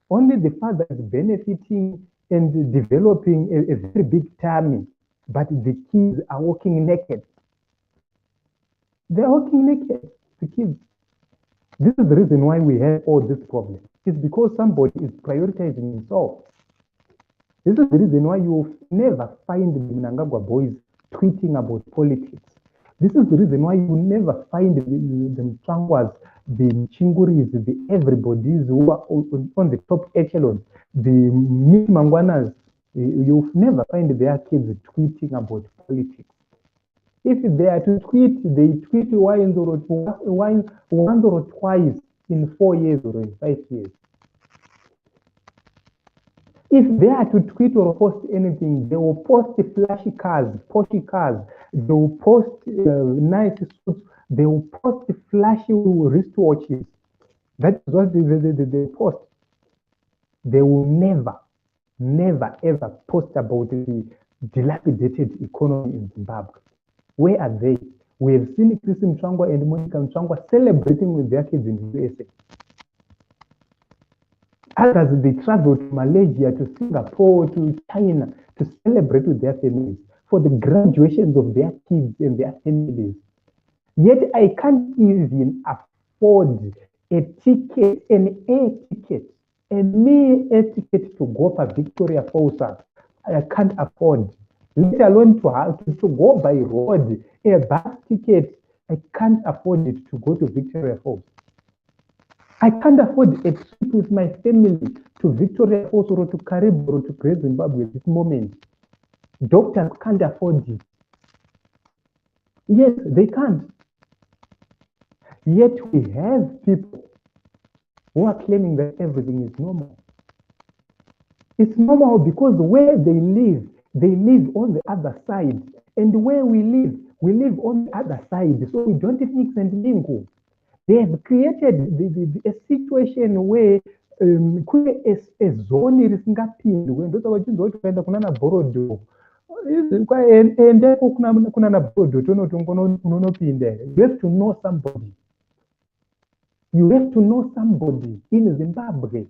Only the father is benefiting and developing a very big tummy, but the kids are walking naked. They're walking naked, the kids. This is the reason why we have all this problem. It's because somebody is prioritizing himself. This is the reason why you will never find the Mnangagwa boys tweeting about politics. This is the reason why you will never find the Mtangwas, the Chinguris, the everybody's who are on the top echelon, the Mangwanas. You'll never find their kids tweeting about politics. If they are to tweet, they tweet once or twice in 4 years or in 5 years. If they are to tweet or post anything, they will post flashy cars, Porsche cars. They will post nice suits. They will post flashy wristwatches. That's what they post. They will never, ever post about the dilapidated economy in Zimbabwe. Where are they? We have seen Chris Mnangagwa and Monica Mnangagwa celebrating with their kids in the USA. Others, they travel to Malaysia, to Singapore, to China to celebrate with their families for the graduations of their kids and their families. Yet I can't even afford a ticket, an air ticket, a mere air ticket to go to Victoria Falls. I can't afford, let alone to go by road, a bus ticket. I can't afford it to go to Victoria Falls. I can't afford a trip with my family to Victoria Falls or to Caribou or to Great Zimbabwe at this moment. Doctors can't afford it. Yes, they can't. Yet we have people who are claiming that everything is normal. It's normal because where they live on the other side. And where we live on the other side. So we don't mix and mingle. They have created a situation where a zone risingapindwe ndoto vachinzwa kuti ukaenda kunana borodho endeko kunana borodho tonoti unonopinda here. You have to know somebody. You have to know somebody in Zimbabwe.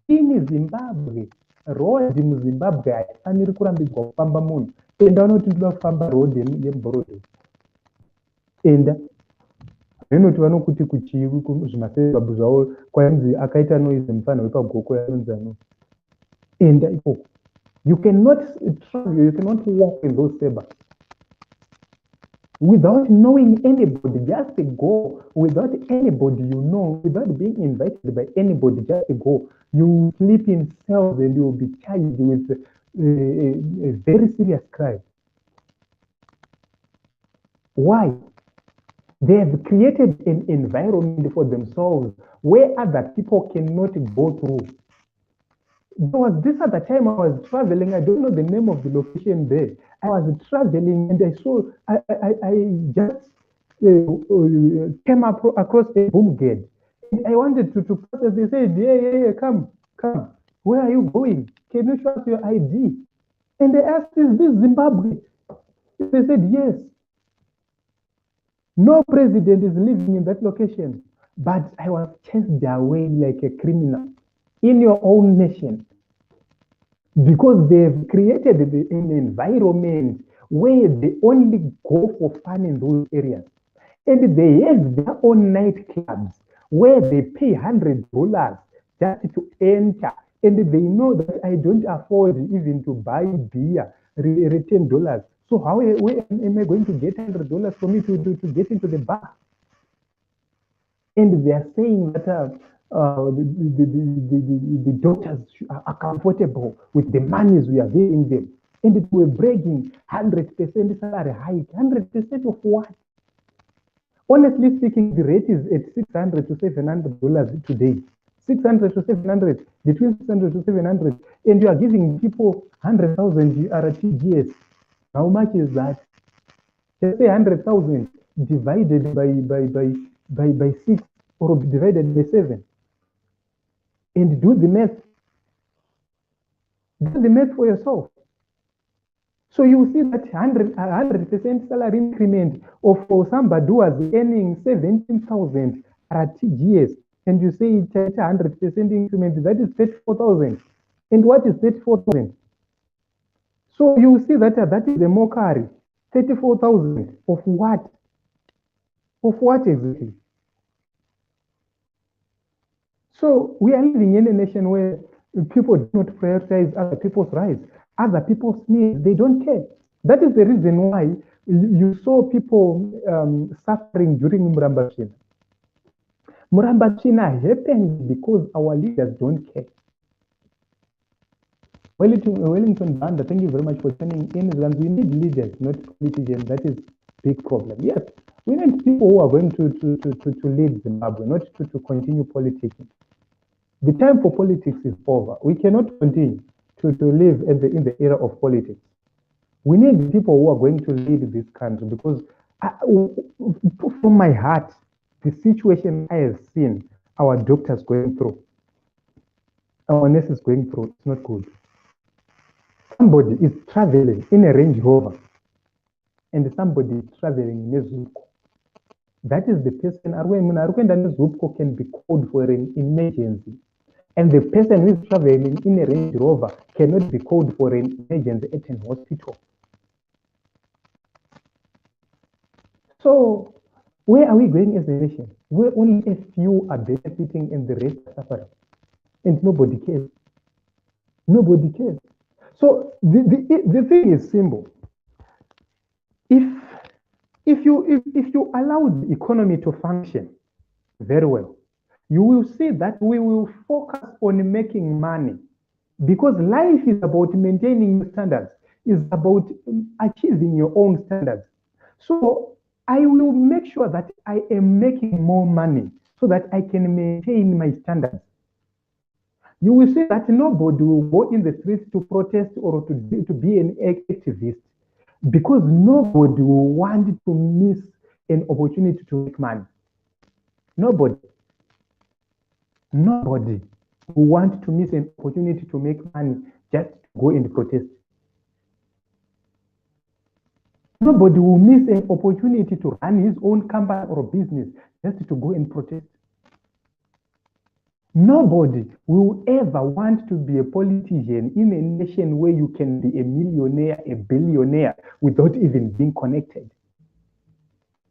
In Zimbabwe, road muZimbabwe haifaniri kurambidzwa kufamba munhu. Enda unoti ndoda kufamba road yemuborodho. Enda. Venoti vanokuti kuchiwi zvimasebhabhu zvavo kwanzi akaita noise mufana wepagoko yanonzi ano. Enda ikoko. You cannot travel, you cannot walk in those suburbs without knowing anybody. Just go without anybody you know, without being invited by anybody. Just go. You sleep in cells and you will be charged with a very serious crime. Why? They have created an environment for themselves where other people cannot go through. There was this other time I was traveling, I don't know the name of the location there. I was traveling and I saw, I just came across a boom gate. And I wanted to process. They said, yeah, come. Where are you going? Can you show us your ID? And they asked, is this Zimbabwe? They said, yes. No president is living in that location. But I was chased away like a criminal in your own nation. Because they've created an environment where they only go for fun in those areas. And they have their own nightclubs where they pay $100 just to enter. And they know that I don't afford even to buy beer, $10. So where am I going to get $100 for me to get into the bar? And they are saying that the doctors are comfortable with the monies we are giving them. And we're bragging 100% salary hike. 100% of what? Honestly speaking, the rate is at $600 to $700 today. 600 to 700, between 600 to 700, and you are giving people 100,000 RTGS. How much is that? Let's say 100,000 divided by 6 or divided by 7. And do the math. Do the math for yourself. So you see that 100% salary increment of somebody who was earning 17,000 RTGS, and you say it's a 100% increment, that is 34,000. And what is 34,000? So you see that that is a mockery. 34,000 of what? Of what exactly? So we are living in a nation where people do not prioritize other people's rights, other people's needs. They don't care. That is the reason why you saw people suffering during Murambachina. Murambachina happened because our leaders don't care. Wellington Banda, thank you very much for turning in. We need leaders, not politicians. That is big problem. Yes, we need people who are going to lead Zimbabwe, not to continue politicking. The time for politics is over. We cannot continue to live in the era of politics. We need people who are going to lead this country because from my heart, the situation I have seen our doctors going through, our nurses going through, it's not good. Somebody is traveling in a Range Rover and somebody is traveling in a Zuko. That is the person, Zuko can be called for an emergency. And the person who is traveling in a Range Rover cannot be called for an emergency at an hospital. So, where are we going as a nation? Where only a few are benefiting and the rest are suffering. And nobody cares. Nobody cares. So, the thing is simple. If you allow the economy to function very well, you will see that we will focus on making money, because life is about maintaining your standards, is about achieving your own standards. So I will make sure that I am making more money so that I can maintain my standards. You will see that nobody will go in the streets to protest or to be an activist, because nobody will want to miss an opportunity to make money. Nobody will want to miss an opportunity to make money just to go and protest. Nobody will miss an opportunity to run his own company or business just to go and protest. Nobody will ever want to be a politician in a nation where you can be a millionaire, a billionaire without even being connected.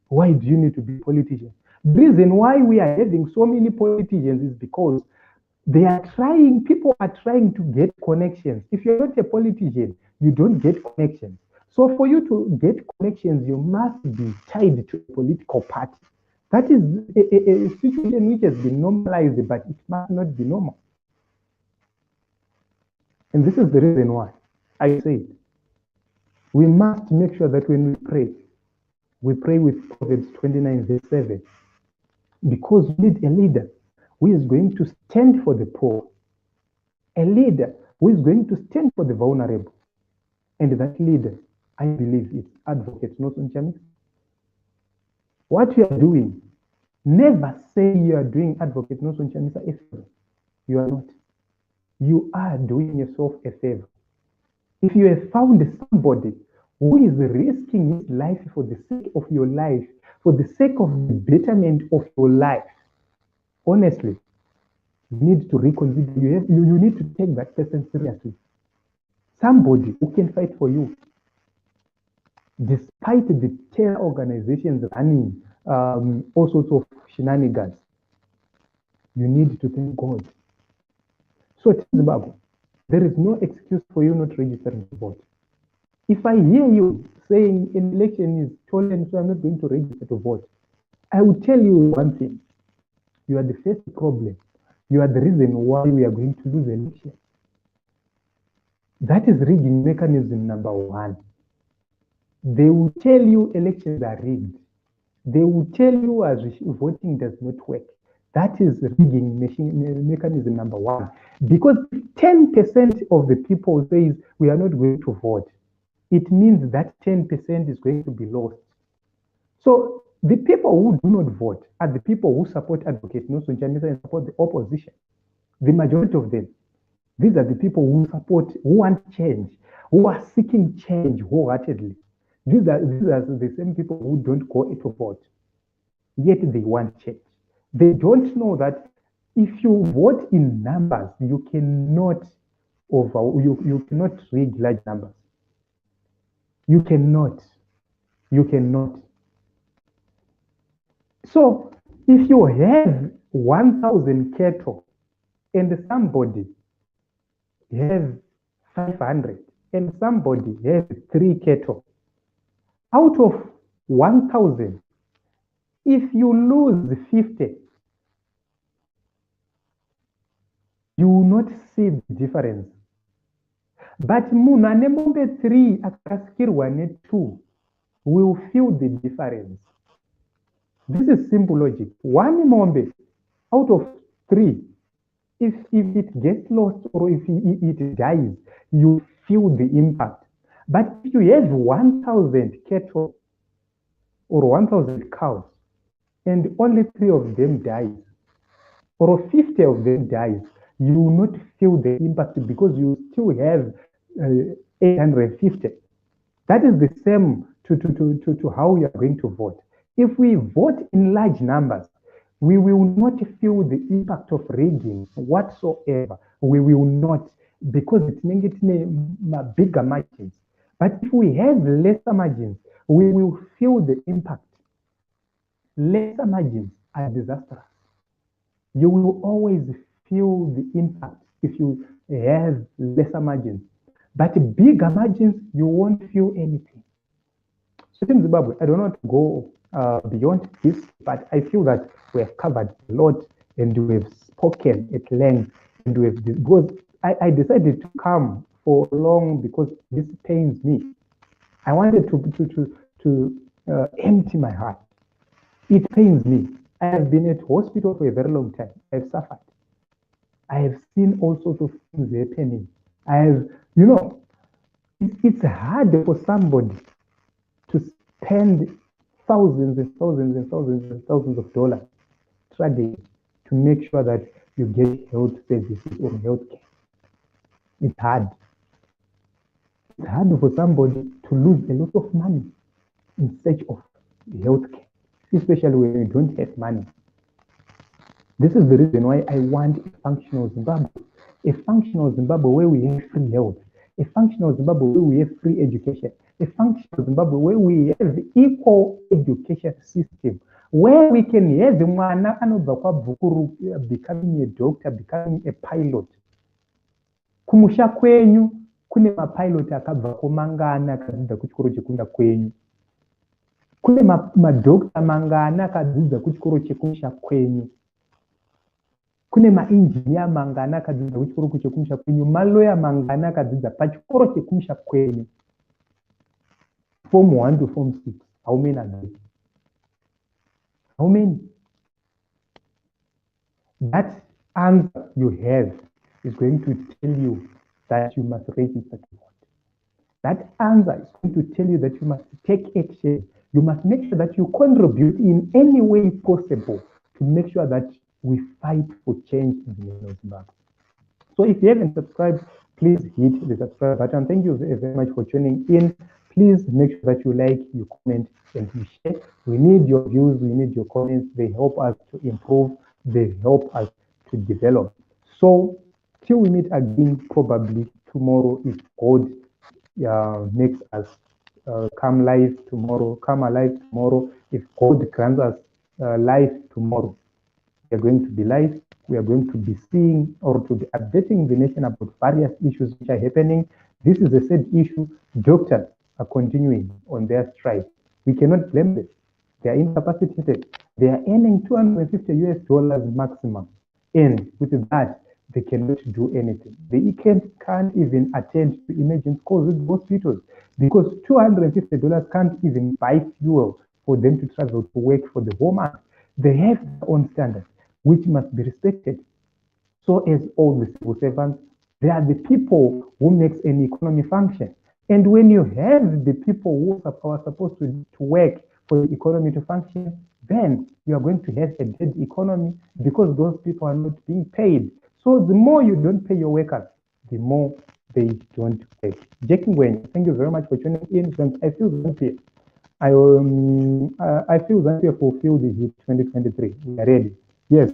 Why do you need to be a politician? The reason why we are having so many politicians is because people are trying to get connections. If you're not a politician, you don't get connections. So for you to get connections, you must be tied to a political party. That is a situation which has been normalized, but it must not be normal. And this is the reason why I say it. We must make sure that when we pray with Proverbs 29, verse 7, because we need a leader who is going to stand for the poor, a leader who is going to stand for the vulnerable. And that leader, I believe, is Advocate Nelson Chamisa. What you are doing, never say you are doing Advocate Nelson Chamisa a favor. You are not. You are doing yourself a favor. If you have found somebody who is risking his life for the sake of your life, for the sake of the betterment of your life, honestly, you need to reconsider. You need to take that person seriously. Somebody who can fight for you, despite the terror organizations running all sorts of shenanigans. You need to thank God. So, Zimbabwe, there is no excuse for you not registering to vote. If I hear you saying an election is stolen, so I'm not going to register to vote, I will tell you one thing. You are the first problem. You are the reason why we are going to lose the election. That is rigging mechanism number one. They will tell you elections are rigged. They will tell you as voting does not work. That is rigging mechanism number one. Because 10% of the people says we are not going to vote, it means that 10% is going to be lost. So the people who do not vote are the people who support Advocate Nelson Chamisa and support the opposition. The majority of them. These are the people who support, who want change, who are seeking change wholeheartedly. These are the same people who don't go to vote, yet they want change. They don't know that if you vote in numbers, you cannot you cannot rig large numbers. You cannot. So if you have 1,000 cattle and somebody have 500 and somebody has 3 cattle, out of 1,000, if you lose 50, you will not see the difference. But munane mombe 3 akaskirwa ne 2 will feel the difference. This is simple logic. 1 mombe out of 3 If it gets lost or if it dies, you feel the impact. But if you have 1,000 cattle or 1,000 cows and only 3 of them dies or 50 of them dies, you will not feel the impact because you still have 850. That is the same to how we are going to vote. If we vote in large numbers, we will not feel the impact of rigging whatsoever. We will not, because it's bigger margins. But if we have lesser margins, we will feel the impact. Lesser margins are disastrous. You will always feel the impact if you have lesser margins. But bigger margins, you won't feel anything. So in Zimbabwe, I don't want to go beyond this, but I feel that we have covered a lot and we have spoken at length. And we have, because I decided to come for long because this pains me. I wanted to empty my heart. It pains me. I have been at hospital for a very long time. I have suffered. I have seen all sorts of things happening. I have, it's hard for somebody to spend thousands and thousands and thousands and thousands of dollars struggling to make sure that you get health services or health care. It's hard. It's hard for somebody to lose a lot of money in search of health care, especially when you don't have money. This is the reason why I want a functional Zimbabwe. A functional Zimbabwe where we have free health. A functional Zimbabwe where we have free education. A functional Zimbabwe where we have equal education system. Where we can have the mwana anobva kwabvukuru becoming a doctor, becoming a pilot. Kumusha kwenyu kune mapilot akabva komangana akadzidza kuchikoro chekunda kwenyu. Kune madokta mangana akadzidza kuchikoro chekumusha kwenyu. Kune mainjiniya mangana akadzidza kuchikoro chekumusha kwenyu. Maloya mangana akadzidza pachikoro chekumusha kwenyu. Form 1 to Form 6. How many are there? How many? That answer you have is going to tell you that you must register to vote. That answer is going to tell you that you must take action. You must make sure that you contribute in any way possible to make sure that we fight for change in the Zimbabwe. So if you haven't subscribed, please hit the subscribe button. Thank you very much for tuning in. Please make sure that you like, you comment, and you share. We need your views, we need your comments. They help us to improve, they help us to develop. So till we meet again, probably tomorrow, if God makes us come alive tomorrow, if God grants us life tomorrow, we are going to be live. We are going to be seeing or to be updating the nation about various issues which are happening. This is a sad issue. Doctors are continuing on their strike. We cannot blame them. They are incapacitated. They are earning $250 maximum. And with that, they cannot do anything. They can't even attend to emergency calls with hospitals because $250 can't even buy fuel for them to travel to work for the whole month. They have their own standards, which must be respected. So as all the civil servants, they are the people who makes an economy function. And when you have the people who are supposed to work for the economy to function, then you are going to have a dead economy because those people are not being paid. So the more you don't pay your workers, the more they don't pay. Chiwenga, thank you very much for tuning in. I feel unfair. I feel unfair fulfill the heat 2023. We are ready. Yes,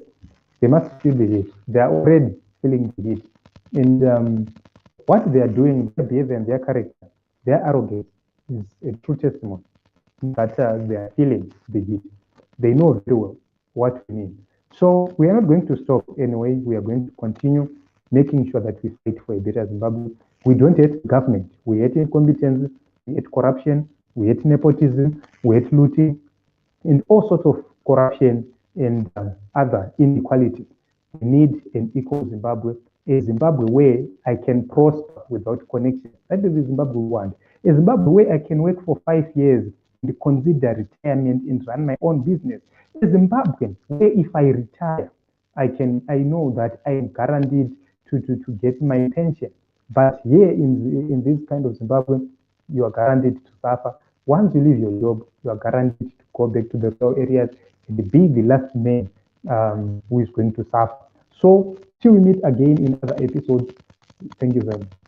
they must feel the heat. They are already feeling the heat. And what they are doing, their behavior and their character, their arrogance is a true testimony that they are feeling the heat. They know very well what we need. So we are not going to stop anyway. We are going to continue making sure that we fight for a better Zimbabwe. We don't hate government. We hate incompetence, we hate corruption, we hate nepotism, we hate looting, and all sorts of corruption and other inequalities. We need an equal Zimbabwe, a Zimbabwe where I can prosper without connection. That is the Zimbabwe we want. A Zimbabwe where I can work for 5 years and consider retirement and run my own business. A Zimbabwean where if I retire, I know that I am guaranteed to get my pension. But here in this kind of Zimbabwe, you are guaranteed to suffer. Once you leave your job, you are guaranteed to go back to the rural areas and be the last man who is going to suffer. So till we meet again in other episodes, thank you very much.